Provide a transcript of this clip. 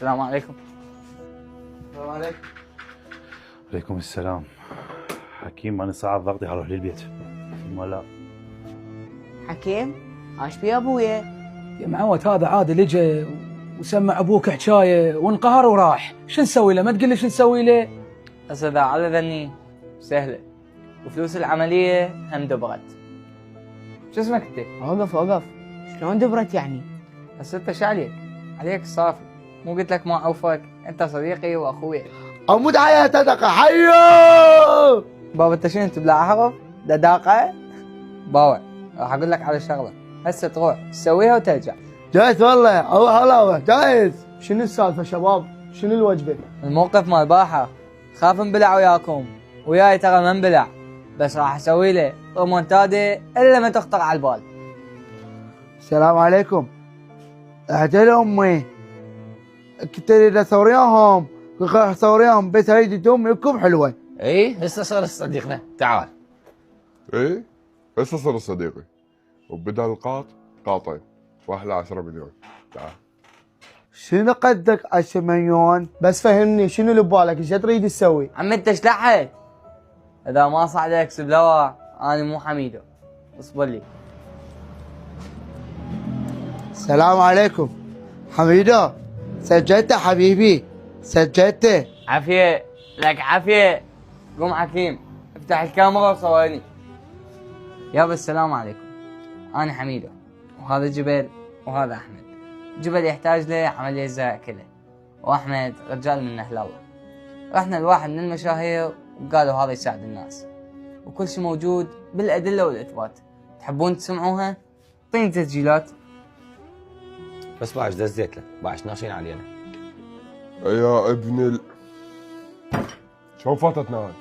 السلام عليكم. السلام عليكم. عليكم السلام. حكيم أنا صعب ضغطي هروح للبيت. ولا حكيم عاش بي ابويا. يا معود هذا عادل اجى وسمع ابوك حكايه وانقهر وراح، شو نسوي له؟ ما تقول لي شو نسوي له؟ هسه اذا على ذني سهله، وفلوس العمليه هم دبرت. شو اسمك انت؟ اوقف شلون دبرت يعني؟ هسه انت شو عليك؟ عليك صافي، مو قلت لك ما اعوفك، انت صديقي واخوي. عمود حياتك حيو. بابا انت شنو تبلع عرب؟ دداقه؟ بابا راح اقول لك على شغله، هسه تروح تسويها وترجع. جاهز والله او حلاوه جاهز. شنو السالفه شباب؟ شنو الوجبه؟ الموقف مال باحه، خاف انبلع وياكم، وياي ترى ما انبلع، بس راح اسوي له رومونتادا الا ما تخطر على البال. السلام عليكم. اهدل امي كنت اريد اسوريهم، اسوريهم بس هيدي امي لكم حلوه. ايه هسه صار صديقنا، تعال. ايه هسه صار صديقي، وبدل القاط قاطين واحلى 10 مليون. تعال. شنو قدك 10 مليون؟ بس فهمني شنو اللي ببالك؟ ايش تريد تسوي؟ عمي انت شلحت؟ اذا ما صعدك سبلوه انا مو حميدو، اصبر لي. السلام عليكم. حميدو سجلت حبيبي سجلت. عافيه لك عافيه. قوم حكيم افتح الكاميرا وصورني. يابا السلام عليكم، انا حميدو وهذا جبل وهذا احمد. جبل يحتاج له عمليه زرع كلى، واحمد رجال من اهل الله. رحنا لواحد من المشاهير وقالوا هذا يساعد الناس، وكل شيء موجود بالادله والاثبات. تحبون تسمعوها؟ اعطيني تسجيلات. بس باعش دزيت له، باعش ناشين علينا. يا ابن شو فاتتنا هاي؟